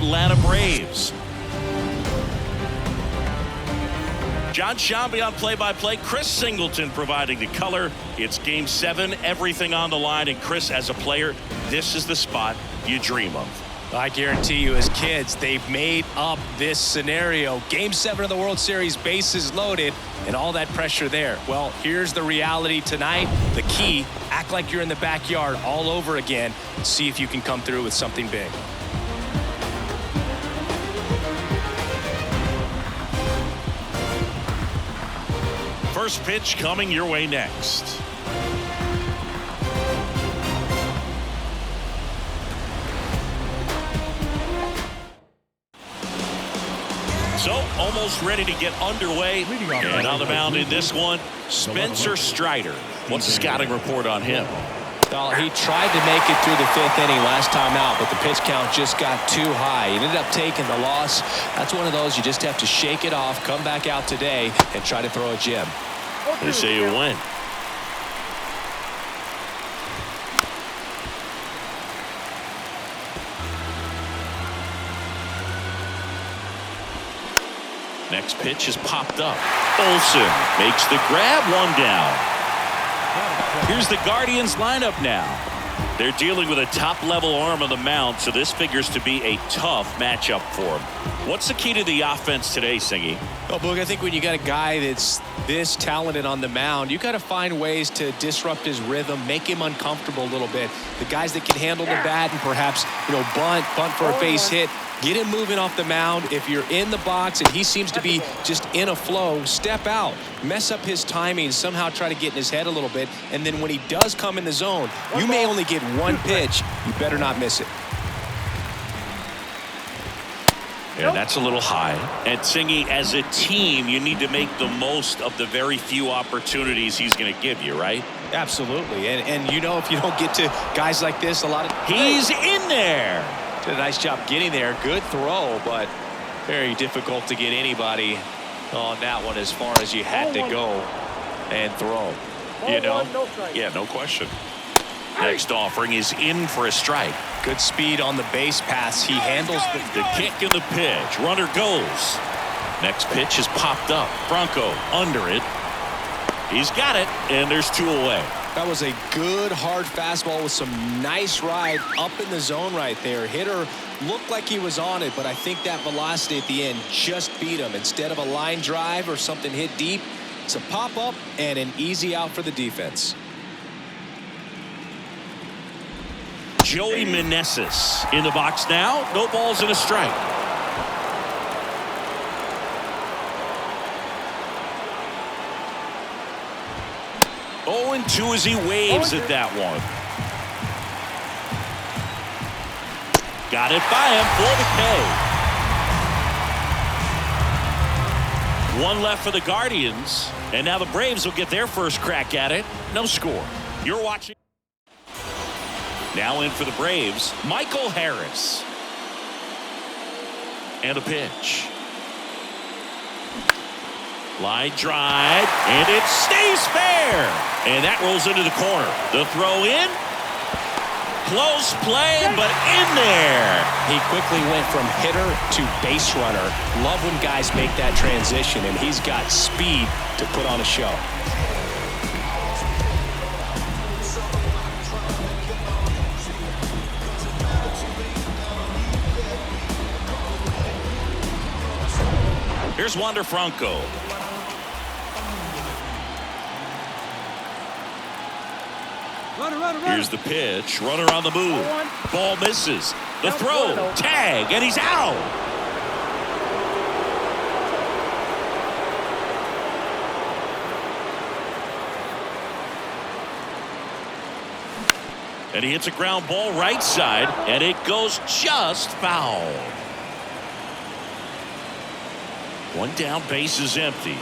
Atlanta Braves. John Shambi on play-by-play. Chris Singleton providing the color. It's Game 7, everything on the line. And Chris, as a player, this is the spot you dream of. I guarantee you, as kids, they've made up this scenario. Game 7 of the World Series, bases loaded, and all that pressure there. Well, here's the reality tonight. The key, act like you're in the backyard all over again. See if you can come through with something big. First pitch coming your way next. So almost ready to get underway. And on the mound in this one, Spencer Strider. What's the scouting report on him? Well, he tried to make it through the 5th inning last time out, but the pitch count just got too high. He ended up taking the loss. That's one of those you just have to shake it off, come back out today, and try to throw a gem. They say you win. Next pitch is popped up. Olsen makes the grab, one down. Here's the Guardians lineup now. They're dealing with a top-level arm on the mound, so this figures to be a tough matchup for them. What's the key to the offense today, Singy? Well, Boog, I think when you got a guy that's this talented on the mound, you got to find ways to disrupt his rhythm, make him uncomfortable a little bit. The guys that can handle the bat and perhaps, bunt for a base hit, get him moving off the mound. If you're in the box and he seems to be just in a flow, step out, mess up his timing, somehow try to get in his head a little bit. And then when he does come in the zone, you may only get one pitch. You better not miss it. And that's a little high. And Singy, as a team, you need to make the most of the very few opportunities he's going to give you, right? Absolutely. And if you don't get to guys like this, he's in there. Did a nice job getting there. Good throw, but very difficult to get anybody on that one as far as you had to go and throw. Yeah, no question. Next offering is in for a strike. Good speed on the base pass. He handles the kick and the pitch. Runner goes. Next pitch is popped up. Franco under it. He's got it, and there's 2 away. That was a good hard fastball with some nice ride up in the zone right there. Hitter looked like he was on it, but I think that velocity at the end just beat him. Instead of a line drive or something hit deep, it's a pop up and an easy out for the defense. Joey Meneses in the box now. No balls and a strike. Oh, and 2 as he waves at that one. Got it by him for the K. 1 left for the Guardians, and now the Braves will get their first crack at it. No score. You're watching. Now in for the Braves, Michael Harris. And a pitch. Line drive, and it stays fair. And that rolls into the corner. The throw in. Close play, but in there. He quickly went from hitter to base runner. Love when guys make that transition, and he's got speed to put on a show. Here's Wander Franco. Here's the pitch. Runner on the move. Ball misses. The throw. Tag. And he's out. And he hits a ground ball right side. And it goes just foul. 1 down, base is empty.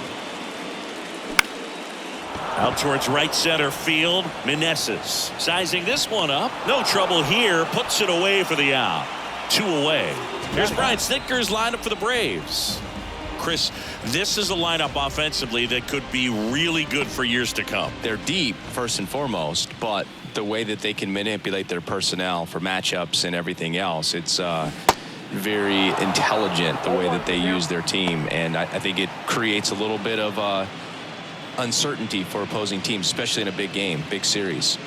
Out towards right center field. Meneses sizing this one up. No trouble here. Puts it away for the out. 2 away. Here's Brian Snitker's lineup for the Braves. Chris, this is a lineup offensively that could be really good for years to come. They're deep, first and foremost, but the way that they can manipulate their personnel for matchups and everything else, it's very intelligent the way that they use their team, and I think it creates a little bit of uncertainty for opposing teams, especially in a big game, big series.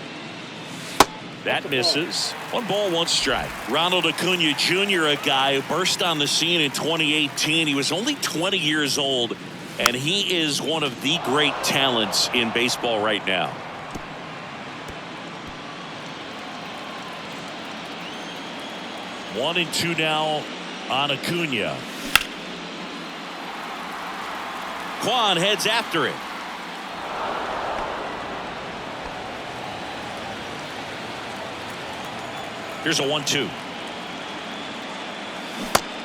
That misses. 1 ball, 1 strike. Ronald Acuna Jr., a guy who burst on the scene in 2018. He was only 20 years old, and he is one of the great talents in baseball right now. One and 2 now on Acuna. Kwan heads after it. Here's a 1-2.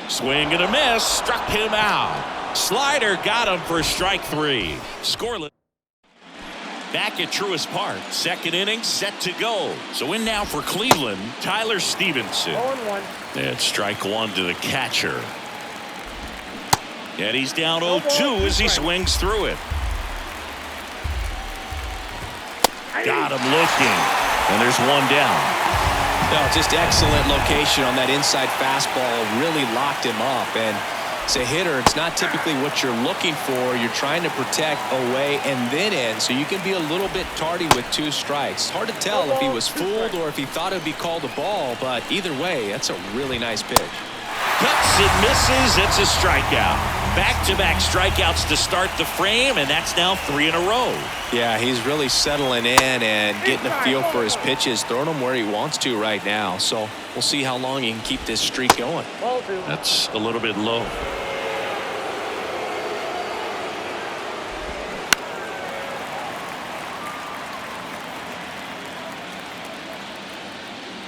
Swing and a miss. Struck him out. Slider got him for strike 3. Scoreless. Back at Truist Park. Second inning set to go. So in now for Cleveland, Tyler Stevenson. 0-1. And strike 1 to the catcher. And he's down 0-2 as he swings through it. Got him looking. And there's 1 down. No, just excellent location on that inside fastball. Really locked him up. And as a hitter, it's not typically what you're looking for. You're trying to protect away and then in, so you can be a little bit tardy with 2 strikes. It's hard to tell if he was fooled or if he thought it would be called a ball, but either way, that's a really nice pitch. Cuts and misses. It's a strikeout. Back-to-back strikeouts to start the frame, and that's now 3 in a row. Yeah, he's really settling in and getting a feel for his pitches, throwing them where he wants to right now. So we'll see how long he can keep this streak going. That's a little bit low.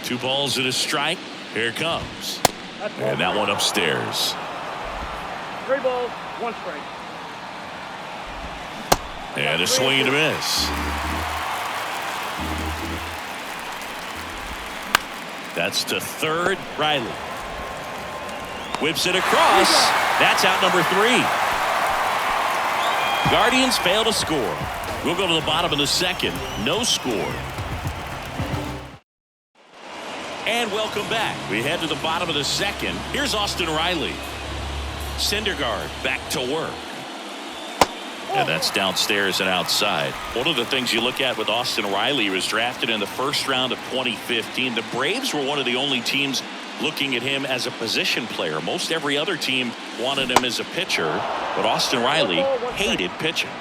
Two balls and a strike. Here it comes. And that one upstairs. 3 balls, 1 strike. And a swing and a miss. That's to third. Riley whips it across. That's out number 3. Guardians fail to score. We'll go to the bottom of the second. No score. And welcome back. We head to the bottom of the second. Here's Austin Riley. Syndergaard back to work. And that's downstairs and outside. One of the things you look at with Austin Riley, he was drafted in the first round of 2015. The Braves were one of the only teams looking at him as a position player. Most every other team wanted him as a pitcher, but Austin Riley hated pitching.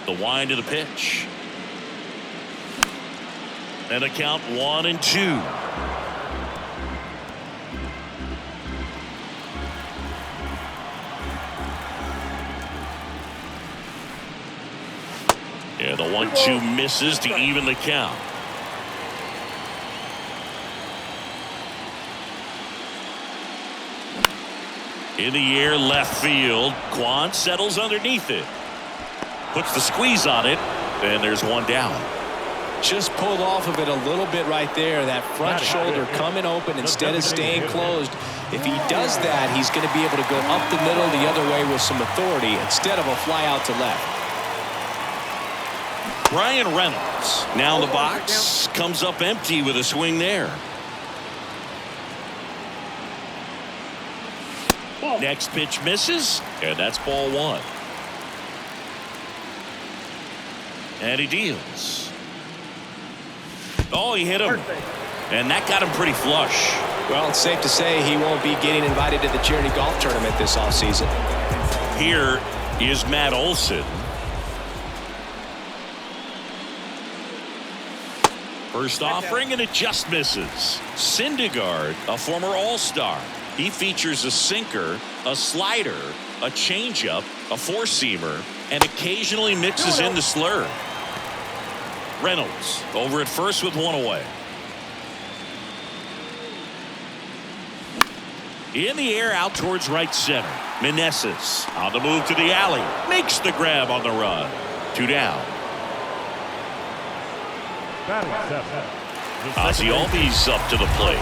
The wind of the pitch. And a count 1-2. Yeah, the 1-2 misses to even the count. In the air, left field. Kwan settles underneath it. Puts the squeeze on it, and there's 1 down. Just pulled off of it a little bit right there. That front shoulder coming open instead of staying closed. If he does that, he's going to be able to go up the middle the other way with some authority instead of a fly out to left. Brian Reynolds now in the box, comes up empty with a swing there. Next pitch misses, and that's ball 1. And he deals. Oh, he hit him, and that got him pretty flush. Well, it's safe to say he won't be getting invited to the charity golf tournament this offseason. Here is Matt Olson. First offering, and it just misses. Syndergaard, a former All-Star. He features a sinker, a slider, a changeup, a four-seamer, and occasionally mixes in the slurve. Reynolds over at first with 1 away. In the air out towards right center. Meneses on the move to the alley. Makes the grab on the run. 2 down. Ozzie Albies up to the plate.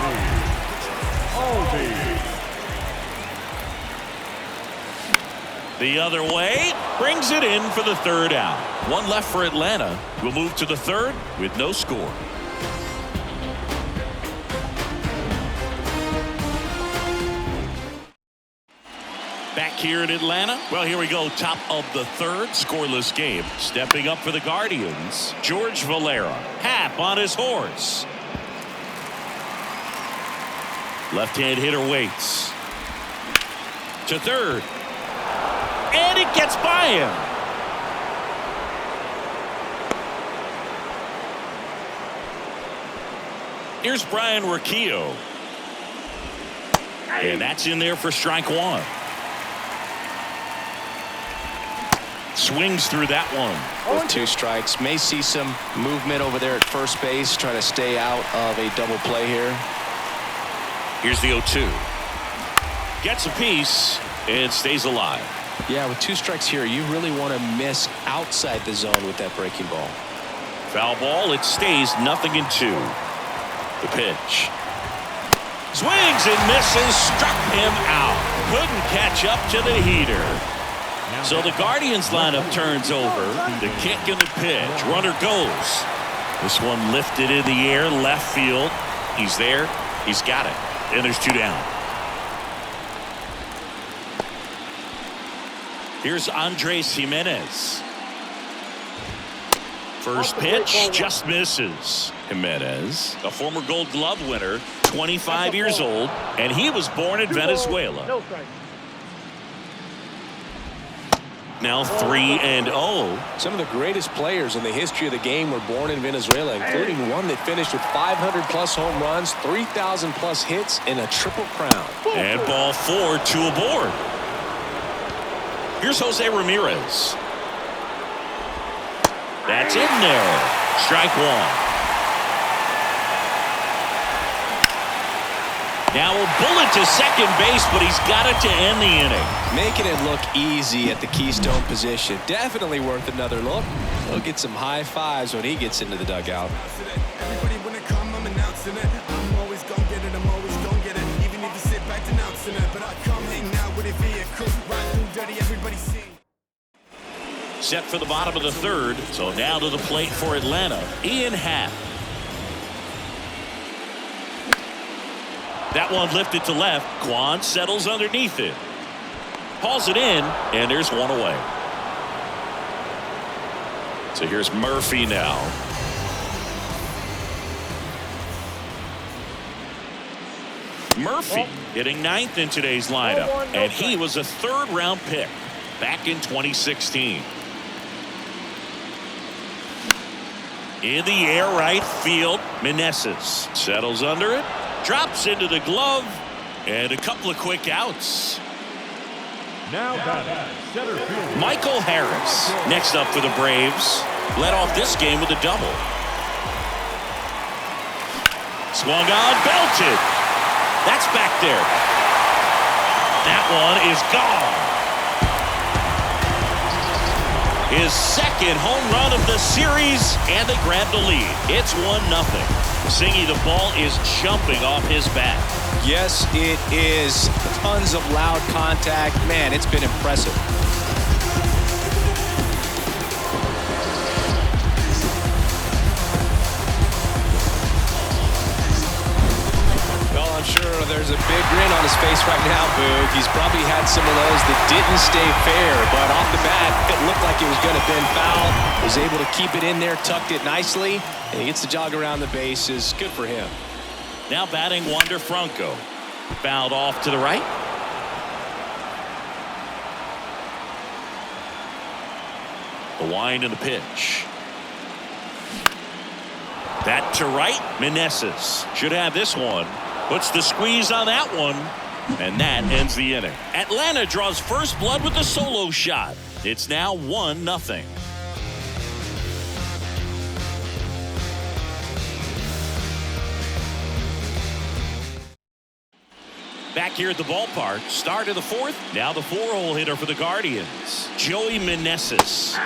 The other way, brings it in for the 3rd out. 1 left for Atlanta. We'll move to the 3rd with no score. Back here in Atlanta. Well, here we go. Top of the third. Scoreless game. Stepping up for the Guardians. George Valera. Hap on his horse. Left-hand hitter waits. To third. And it gets by him. Here's Brian Riccio. And that's in there for strike one. Swings through that one. With 2 strikes. May see some movement over there at first base. Trying to stay out of a double play here. Here's the 0-2. Gets a piece and stays alive. Yeah, with 2 strikes here, you really want to miss outside the zone with that breaking ball. Foul ball. It stays 0-2. The pitch. Swings and misses. Struck him out. Couldn't catch up to the heater. So the Guardians lineup turns over. The kick and the pitch. Runner goes. This one lifted in the air. Left field. He's there. He's got it. And there's 2 down. Here's Andres Jimenez. First pitch just misses. Jimenez, a former Gold Glove winner, 25 years old, and he was born in Venezuela. No strike. Now 3-0. Some of the greatest players in the history of the game were born in Venezuela, including one that finished with 500+ home runs, 3,000+ hits, and a triple crown. And ball 4, 2 aboard. Here's Jose Ramirez. That's in there. Strike one. Now a bullet to second base, but he's got it to end the inning. Making it look easy at the keystone position. Definitely worth another look. He'll get some high fives when he gets into the dugout. Everybody when it come, I'm announcing it. I'm always gonna get it, I'm always gonna get it. Even if you sit back denouncing it. But I come hang out with a vehicle. Ride through dirty, everybody sing. Set for the bottom of the third. So now to the plate for Atlanta. Ian Happ. That one lifted to left. Quan settles underneath it. Hauls it in, and there's one away. So here's Murphy now. Murphy hitting 9th in today's lineup, and he was a 3rd-round pick back in 2016. In the air right field, Meneses settles under it, drops into the glove, and a couple of quick outs. Now batting, center field. Michael Harris next up for the Braves. Led off this game with a double. Swung on, belted. That's back there. That one is gone. His 2nd home run of the series, and they grab the lead. It's 1-0. Singy, the ball is jumping off his bat. Yes, it is. Tons of loud contact. Man, it's been impressive. Well, I'm sure there's a big grin on his face right now, Boog. He's probably had some of those that didn't stay fair, but off the bat, it looked like it was going to bend foul. Was able to keep it in there, tucked it nicely, and he gets the jog around the bases. Good for him. Now batting Wander Franco. Fouled off to the right. The wind and the pitch. That to right. Meneses should have this one. Puts the squeeze on that one. And that ends the inning. Atlanta draws first blood with a solo shot. It's now 1-0. Back here at the ballpark, start of the 4th. Now the 4-hole hitter for the Guardians, Joey Meneses,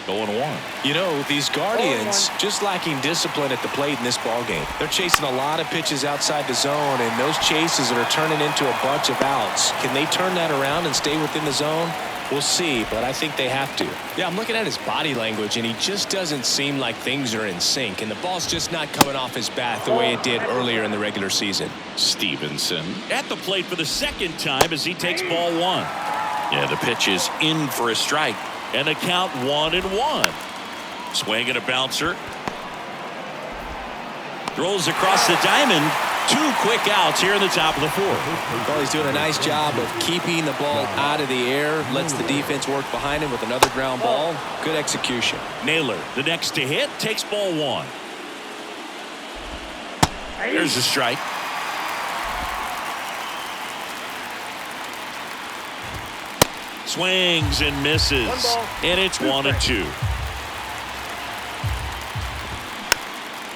going 1. You know, these Guardians just lacking discipline at the plate in this ball game. They're chasing a lot of pitches outside the zone, and those chases are turning into a bunch of outs. Can they turn that around and stay within the zone? We'll see, but I think they have to. Yeah, I'm looking at his body language, and he just doesn't seem like things are in sync, and the ball's just not coming off his bat the way it did earlier in the regular season. Stevenson at the plate for the 2nd time as he takes ball 1. And the pitch is in for a strike. And the count 1-1. Swing and a bouncer. Throws across the diamond. 2 quick outs here in the top of the 4th. Well, he's doing a nice job of keeping the ball out of the air. Lets the defense work behind him with another ground ball. Good execution. Naylor, the next to hit, takes ball 1. There's a strike. Swings and misses. And it's 1-2.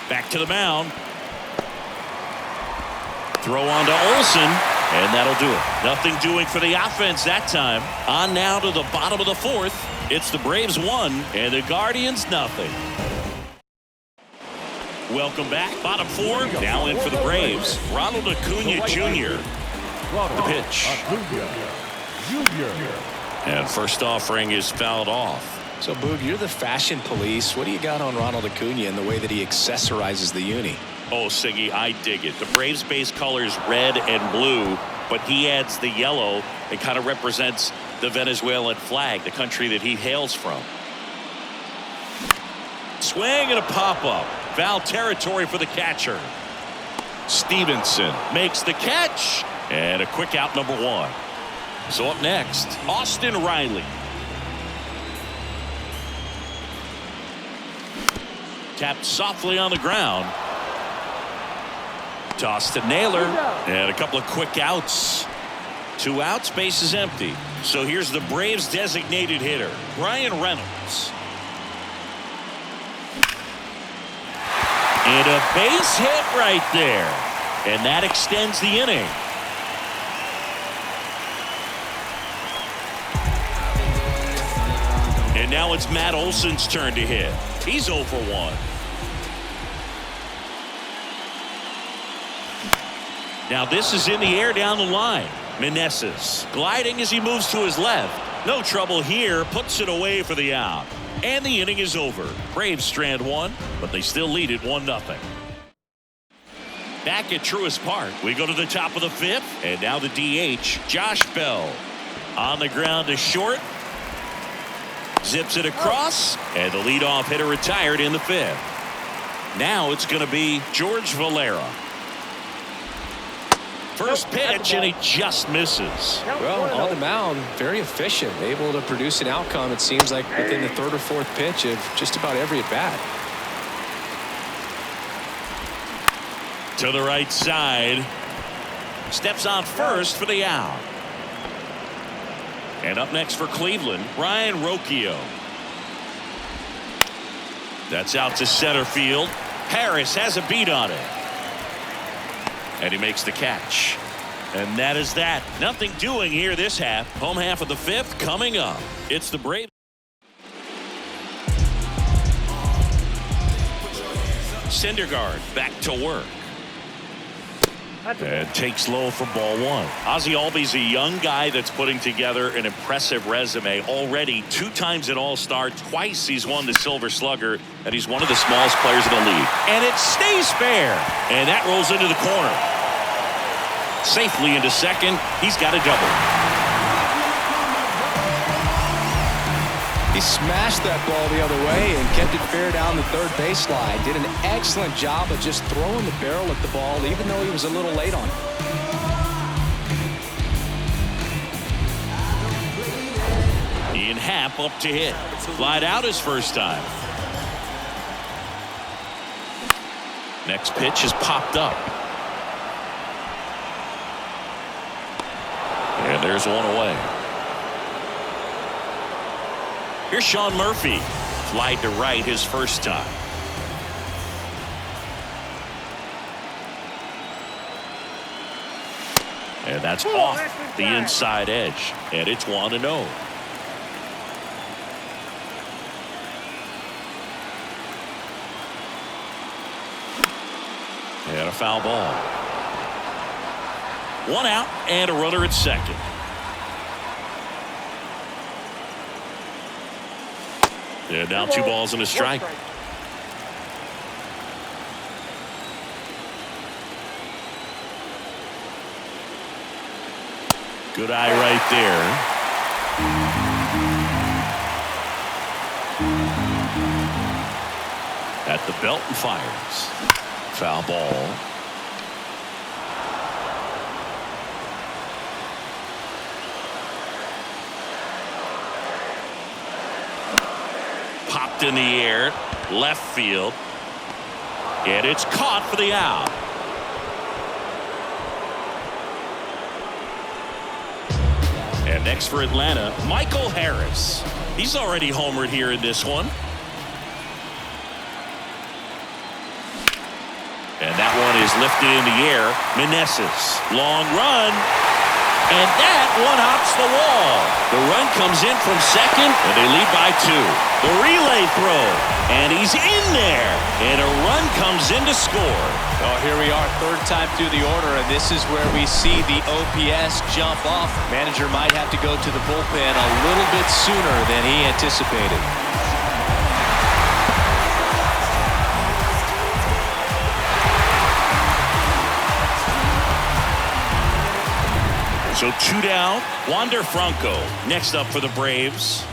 Back to the mound. Throw on to Olsen, and that'll do it. Nothing doing for the offense that time. On now to the bottom of the 4th. It's the Braves 1 and the Guardians nothing. Welcome back. Bottom 4 now in for the Braves. Ronald Acuna Jr. The pitch. And first offering is fouled off. So, Boog, you're the fashion police. What do you got on Ronald Acuna and the way that he accessorizes the uni? Oh, Siggy, I dig it. The Braves base colors red and blue, but he adds the yellow. It kind of represents the Venezuelan flag, the country that he hails from. Swing and a pop-up. Foul territory for the catcher. Stevenson makes the catch, and a quick out number 1. So up next, Austin Riley. Tapped softly on the ground. Toss to Naylor, and a couple of quick outs. 2 outs, base is empty. So here's the Braves designated hitter, Brian Reynolds. And a base hit right there. And that extends the inning. And now it's Matt Olson's turn to hit. He's 0 for 1. Now this is in the air down the line. Meneses gliding as he moves to his left. No trouble here. Puts it away for the out. And the inning is over. Braves strand 1, but they still lead it 1-0. Back at Truist Park, we go to the top of the 5th. And now the DH, Josh Bell. On the ground to short. Zips it across. And the leadoff hitter retired in the 5th. Now it's going to be George Valera. First pitch, and he just misses. Well, on the mound, very efficient, able to produce an outcome, it seems like, within the 3rd or 4th pitch of just about every at-bat. To the right side. Steps on first for the out. And up next for Cleveland, Ryan Rocchio. That's out to center field. Harris has a beat on it. And he makes the catch. And that is that. Nothing doing here this half. Home half of the 5th coming up. It's the Braves. Syndergaard back to work. And takes low for ball 1. Ozzie Albies a young guy that's putting together an impressive resume. Already 2 times an All-Star. Twice he's won the Silver Slugger. And he's one of the smallest players in the league. And it stays fair. And that rolls into the corner. Safely into second. He's got a double. He smashed that ball the other way and kept it fair down the 3rd baseline. Did an excellent job of just throwing the barrel at the ball, even though he was a little late on it. Ian Happ up to hit. Flied out his first time. Next pitch is popped up. And there's one away. Here's Sean Murphy. Flied to right his first time. And that's off the inside edge. And it's 1-0. And a foul ball. 1 out and a runner at second. And now 2 balls and a strike. Good eye right there. At the belt and fires. Foul ball. Popped in the air, left field, and it's caught for the out. And next for Atlanta, Michael Harris. He's already homered here in this one. And that one is lifted in the air. Meneses, long run. And that one hops the wall. The run comes in from second, and they lead by 2. The relay throw, and he's in there. And a run comes in to score. Oh, here we are, third time through the order, and this is where we see the OPS jump off. Manager might have to go to the bullpen a little bit sooner than he anticipated. So 2 down. Wander Franco next up for the Braves.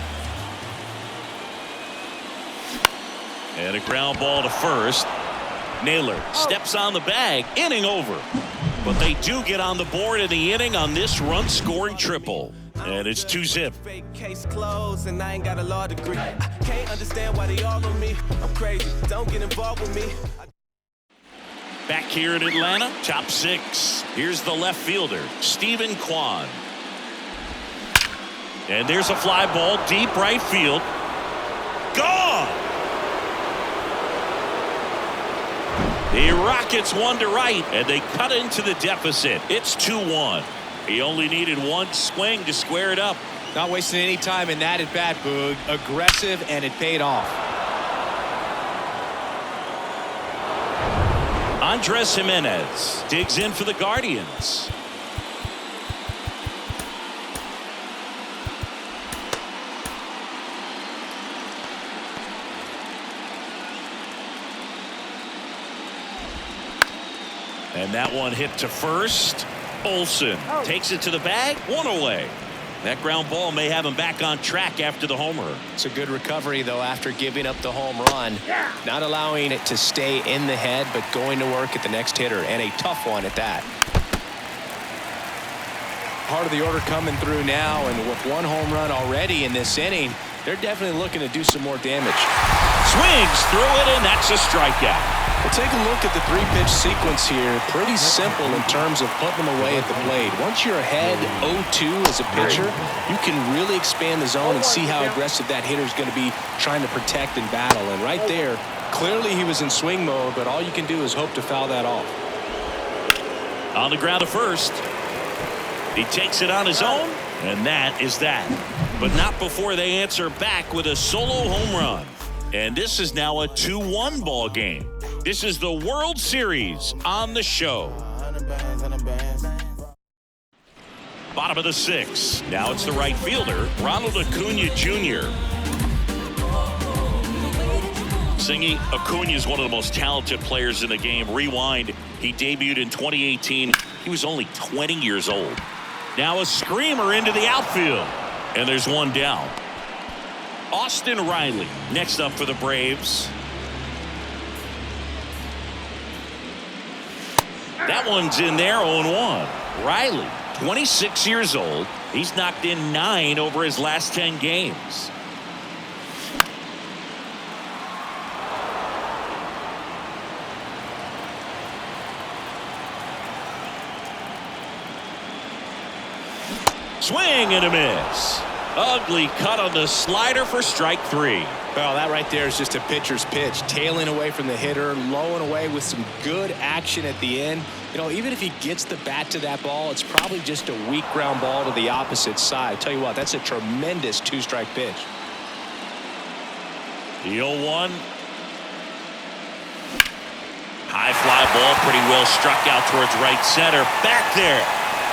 And a ground ball to first. Naylor steps on the bag. Inning over. But they do get on the board in the inning on this run-scoring triple. And it's 2-zip. Case closed and I ain't got a law degree. I can't understand why they all on me. I'm crazy. Don't get involved with me. Back here in Atlanta, top 6. Here's the left fielder, Stephen Kwan. And there's a fly ball deep right field. Gone! The Rockets one to right, and they cut into the deficit. It's 2-1. He only needed one swing to square it up. Not wasting any time in that at bat, Boog. Aggressive, and it paid off. Andres Jimenez digs in for the Guardians. And that one hit to first. Olsen takes it to the bag. 1 away. That ground ball may have him back on track after the homer. It's a good recovery, though, after giving up the home run. Not allowing it to stay in the head, but going to work at the next hitter, and a tough one at that. Part of the order coming through now, and with 1 home run already in this inning, they're definitely looking to do some more damage. Swings through it, and that's a strikeout. Well, take a look at the 3-pitch sequence here. Pretty simple in terms of putting them away at the plate. Once you're ahead 0-2 as a pitcher, you can really expand the zone and see how aggressive that hitter is going to be trying to protect and battle. And right there, clearly he was in swing mode, but all you can do is hope to foul that off. On the ground to first. He takes it on his own, and that is that. But not before they answer back with a solo home run. And this is now a 2-1 ball game. This is the World Series on the show. Bottom of the 6th. Now it's the right fielder, Ronald Acuna Jr. Singy, Acuna is one of the most talented players in the game. Rewind, he debuted in 2018. He was only 20 years old. Now a screamer into the outfield. And there's 1 down. Austin Riley next up for the Braves. That one's in there, 0-1. Riley, 26 years old. He's knocked in 9 over his last 10 games. Swing and a miss. Ugly cut on the slider for strike 3. Well, that right there is just a pitcher's pitch. Tailing away from the hitter, low and away with some good action at the end. You know, even if he gets the bat to that ball, it's probably just a weak ground ball to the opposite side. Tell you what, that's a tremendous 2-strike pitch. The 0-1. High fly ball, pretty well struck out towards right center. Back there.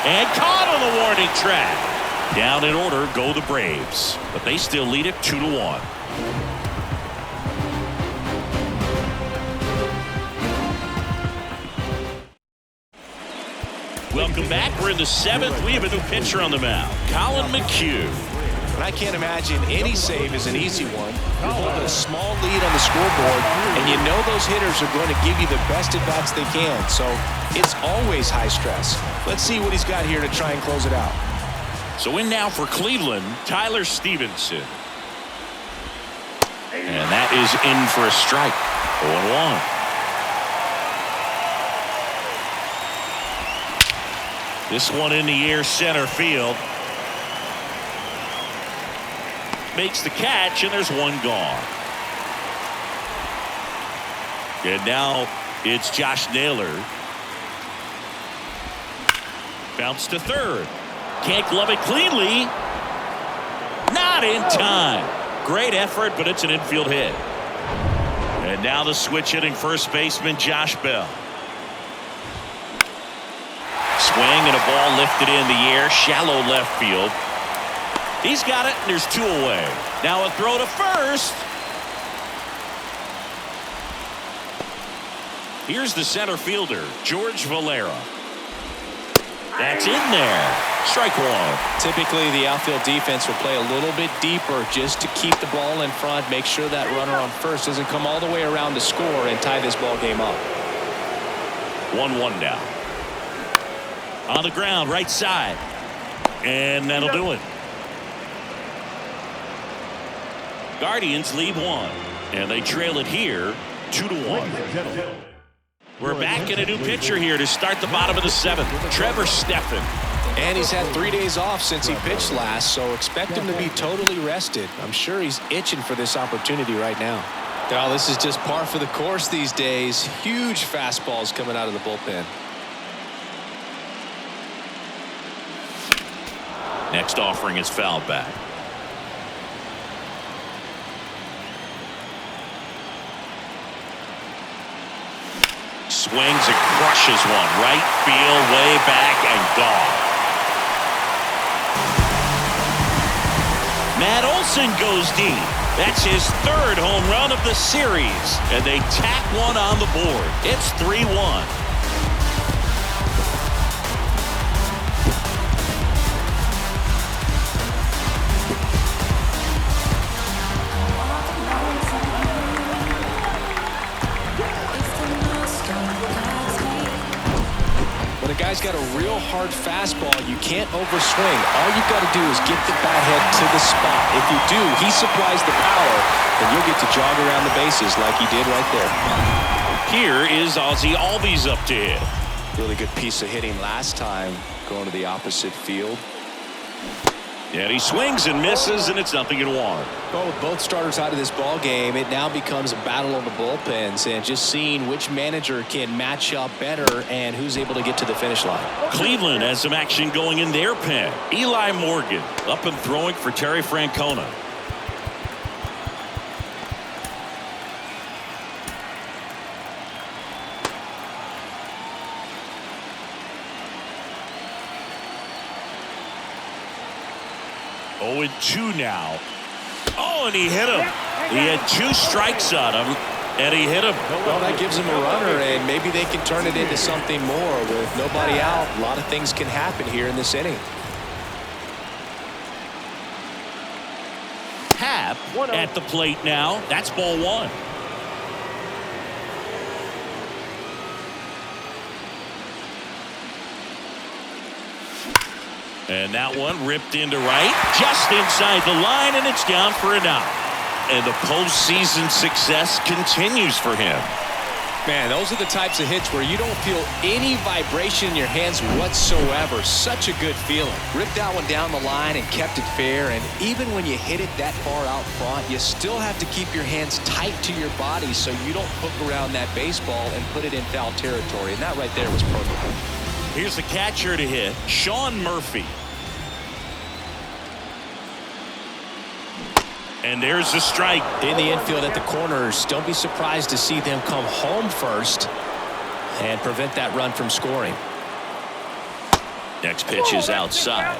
And caught on the warning track. Down in order go the Braves, but they still lead it 2-1. Welcome back. We're in the 7th. We have a new pitcher on the mound, Colin McHugh. And I can't imagine any save is an easy one. You're holding a small lead on the scoreboard, and you know those hitters are going to give you the best at-bats they can. So it's always high stress. Let's see what he's got here to try and close it out. So in now for Cleveland, Tyler Stevenson. And that is in for a strike. 0-1. This one in the air, center field. Makes the catch, and there's one gone. And now it's Josh Naylor. Bounce to third. Can't glove it cleanly. Not in time. Great effort, but it's an infield hit. And now the switch hitting first baseman Josh Bell. Swing and a ball lifted in the air, shallow left field. He's got it, and there's 2 away. Now a throw to first. Here's the center fielder, George Valera. That's in there. Strike 1. Typically, the outfield defense will play a little bit deeper just to keep the ball in front, make sure that runner on first doesn't come all the way around to score and tie this ball game up. 1-1 now. On the ground, right side. And that'll do it. Guardians lead 1. And they trail it here 2-1. We're back in a new pitcher here to start the bottom of the 7th. Trevor Stephan. And he's had 3 days off since he pitched last, so expect him to be totally rested. I'm sure he's itching for this opportunity right now. Oh, this is just par for the course these days. Huge fastballs coming out of the bullpen. Next offering is fouled back. Swings and crushes one. Right field, way back, and gone. Matt Olson goes deep. That's his 3rd home run of the series. And they tack one on the board. It's 3-1. The guy's got a real hard fastball. You can't overswing. All you've got to do is get the bat head to the spot. If you do, he supplies the power, and you'll get to jog around the bases like he did right there. Here is Ozzie Albies up to hit. Really good piece of hitting last time, going to the opposite field. And he swings and misses, and it's 0-1. Well, with both starters out of this ball game, it now becomes a battle of the bullpens and just seeing which manager can match up better and who's able to get to the finish line. Cleveland has some action going in their pen. Eli Morgan up and throwing for Terry Francona. Oh, 2 now. Oh, and he hit him. He had 2 strikes on him, and he hit him. Well, that gives him a runner, and maybe they can turn it into something more. With nobody out, a lot of things can happen here in this inning. Happ at the plate now. That's ball 1. And that one ripped into right, just inside the line, and it's down for an out. And the postseason success continues for him. Man, those are the types of hits where you don't feel any vibration in your hands whatsoever. Such a good feeling. Ripped that one down the line and kept it fair. And even when you hit it that far out front, you still have to keep your hands tight to your body so you don't hook around that baseball and put it in foul territory. And that right there was perfect. Here's the catcher to hit, Sean Murphy. And there's the strike. In the infield at the corners, don't be surprised to see them come home first and prevent that run from scoring. Next pitch is outside.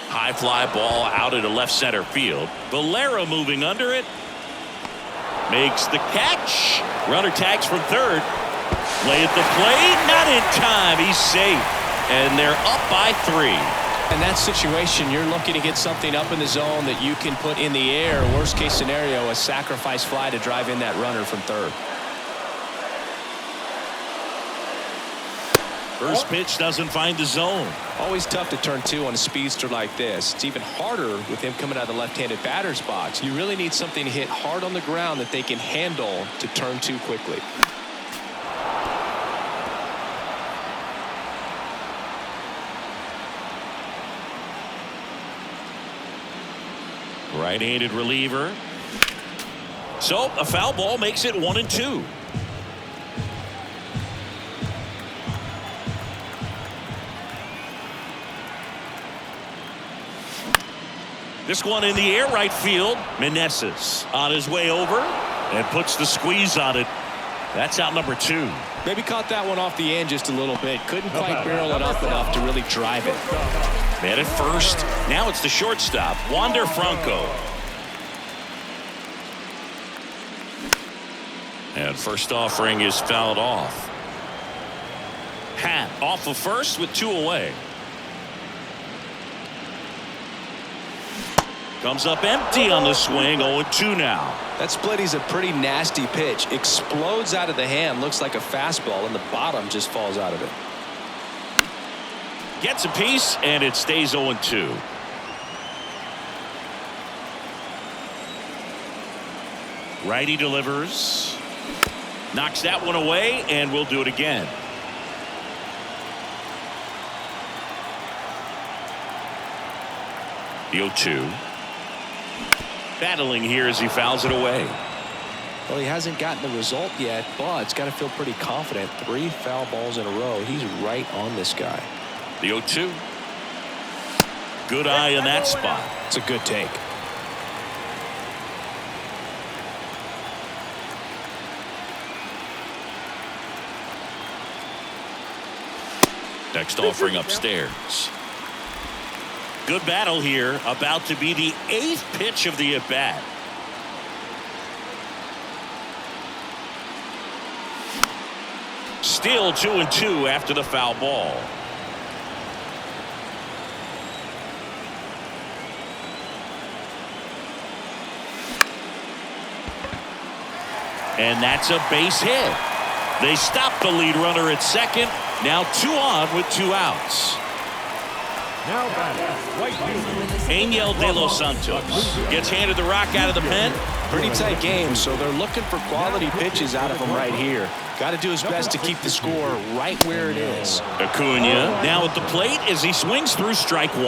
High fly ball out into left center field. Valera moving under it. Makes the catch. Runner tags from third. Play at the plate, not in time. He's safe. And they're up by 3. In that situation, you're looking to get something up in the zone that you can put in the air. Worst case scenario, a sacrifice fly to drive in that runner from third. First pitch doesn't find the zone. Always tough to turn 2 on a speedster like this. It's even harder with him coming out of the left-handed batter's box. You really need something to hit hard on the ground that they can handle to turn 2 quickly. Right-handed reliever. So a foul ball makes it 1-2. This one in the air, right field. Meneses on his way over and puts the squeeze on it. That's out number 2. Maybe caught that one off the end just a little bit. Couldn't quite barrel it up enough to really drive it. Man at first. Now it's the shortstop, Wander Franco. And first offering is fouled off. Hat off of first with 2 away. Comes up empty on the swing. 0-2 now. That splitty's a pretty nasty pitch. Explodes out of the hand. Looks like a fastball, and the bottom just falls out of it. Gets a piece, and it stays 0-2. Righty delivers. Knocks that one away, and we'll do it again. The 0-2. Battling here as he fouls it away. Well, he hasn't gotten the result yet, but it's got to feel pretty confident. 3 foul balls in a row. He's right on this guy. The 0-2. Good eye in that spot. It's a good take. Next offering upstairs. Good battle here. About to be the 8th pitch of the at-bat. Still 2-2 after the foul ball. And that's a base hit. They stop the lead runner at second. Now 2 on with 2 outs. Now batting, right fielder. Angel De Los Santos gets handed the rock out of the pen. Pretty tight game, so they're looking for quality pitches out of him right here. Got to do his best to keep the score right where it is. Acuna now at the plate as he swings through strike 1.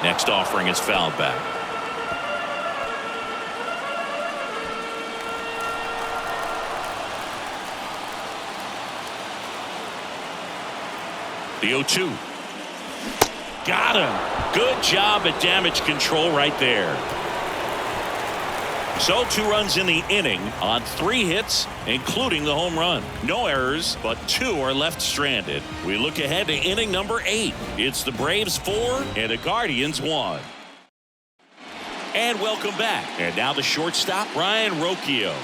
Next offering is fouled back. The 0-2. Got him. Good job at damage control right there. So 2 runs in the inning on 3 hits, including the home run. No errors, but 2 are left stranded. We look ahead to inning number 8. It's the Braves 4 and the Guardians 1. And welcome back. And now the shortstop, Ryan Rocchio.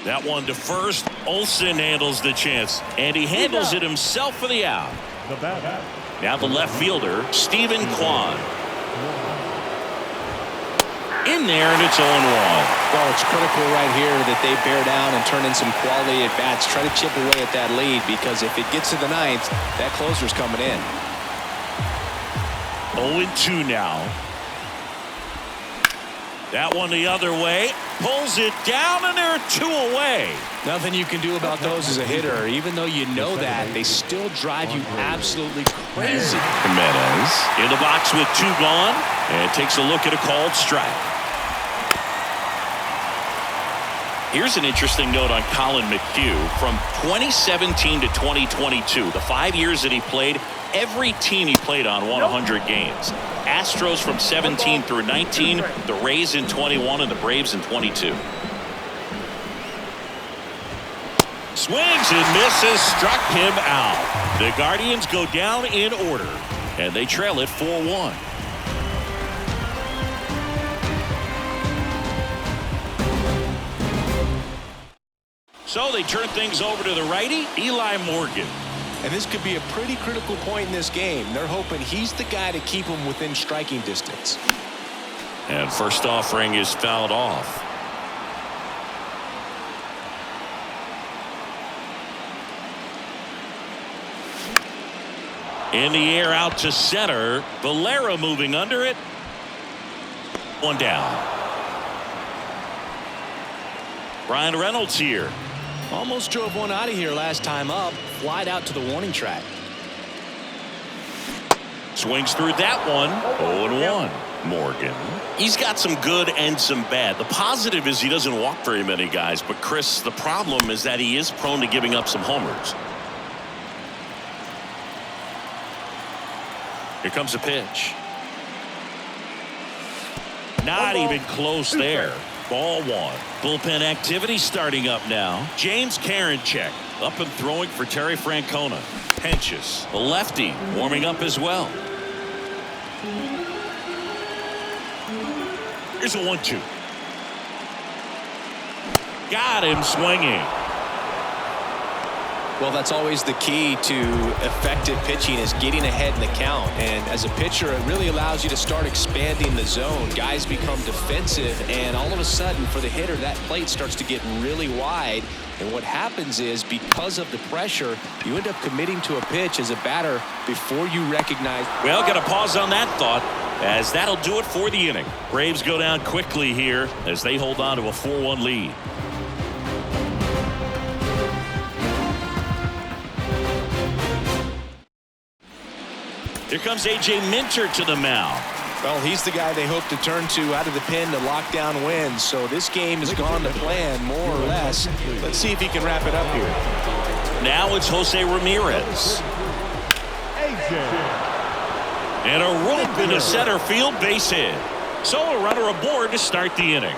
That one to first. Olsen handles the chance, and he handles it himself for the out. The batter. Now the left fielder, Stephen Kwan. In there, and it's 0-1. Well, it's critical right here that they bear down and turn in some quality at bats. Try to chip away at that lead, because if it gets to the 9th, that closer's coming in. 0-2 now. That one the other way. Pulls it down, and there are 2 away. Nothing you can do about those as a hitter. Even though you know that, they still drive you absolutely crazy. Jimenez in the box with 2 gone, and takes a look at a called strike. Here's an interesting note on Colin McHugh. From 2017 to 2022, the 5 years that he played, every team he played on won 100 games. Astros from 17 through 19, the Rays in 21, and the Braves in 22. Swings and misses, struck him out. The Guardians go down in order, and they trail it 4-1. So they turn things over to the righty, Eli Morgan. And this could be a pretty critical point in this game. They're hoping he's the guy to keep them within striking distance. And first offering is fouled off. In the air out to center. Valera moving under it. One down. Brian Reynolds here. Almost drove one out of here last time up. Flied out to the warning track. Swings through that one. 0-1. Morgan. He's got some good and some bad. The positive is he doesn't walk very many guys. But Chris, the problem is that he is prone to giving up some homers. Here comes a pitch. Not even close there. Ball one. Bullpen activity starting up now. James Karinchak up and throwing for Terry Francona. Pinches. The lefty warming up as well. Here's a 1-2. Got him swinging. Well, that's always the key to effective pitching, is getting ahead in the count. And as a pitcher, it really allows you to start expanding the zone. Guys become defensive, and all of a sudden, for the hitter, that plate starts to get really wide. And what happens is, because of the pressure, you end up committing to a pitch as a batter before you recognize. Well, got to pause on that thought, as that'll do it for the inning. Braves go down quickly here as they hold on to a 4-1 lead. Here comes A.J. Minter to the mound. Well, he's the guy they hope to turn to out of the pen to lock down wins. So this game has gone to plan, more or less. Let's see if he can wrap it up here. Now it's Jose Ramirez. A.J. And a rope into center field, base hit. So a runner aboard to start the inning.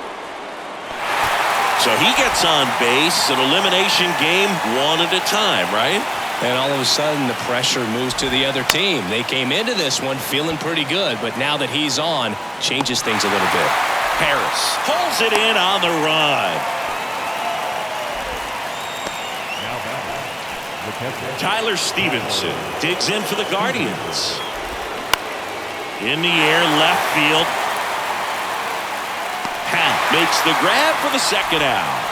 So he gets on base, an elimination game one at a time, right? And all of a sudden, the pressure moves to the other team. They came into this one feeling pretty good, but now that he's on, changes things a little bit. Harris pulls it in on the run. Now batting, the catcher. Tyler Stevenson digs in for the Guardians. In the air, left field. Pat makes the grab for the second out.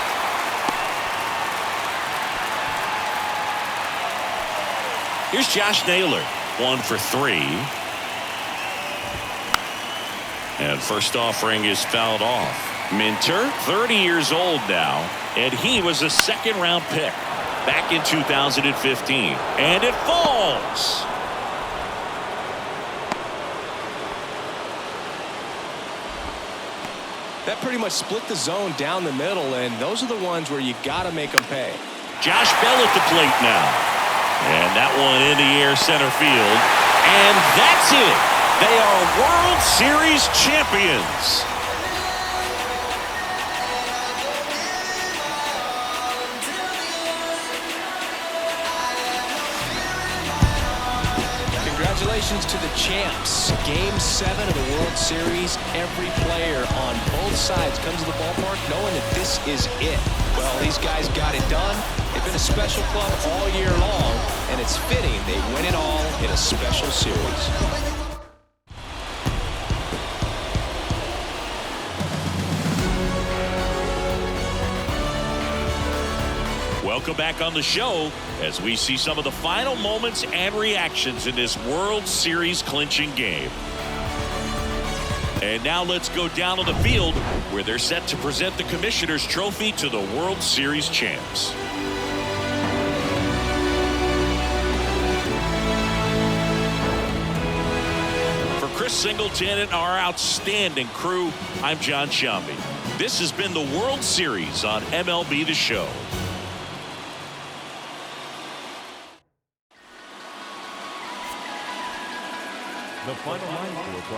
Here's Josh Naylor, 1 for 3. And first offering is fouled off. Minter, 30 years old now, and he was a second-round pick back in 2015. And it falls. That pretty much split the zone down the middle, and those are the ones where you got to make them pay. Josh Bell at the plate now. And that one in the air, center field. And that's it. They are World Series champions. Congratulations to the champs. Game 7 of the World Series. Every player on both sides comes to the ballpark knowing that this is it. Well, these guys got it done. They've been a special club all year long, and it's fitting they win it all in a special series. Welcome back on the show as we see some of the final moments and reactions in this World Series clinching game. And now let's go down on the field where they're set to present the Commissioner's Trophy to the World Series champs. For Chris Singleton and our outstanding crew, I'm John Shambi. This has been the World Series on MLB The Show. The final line for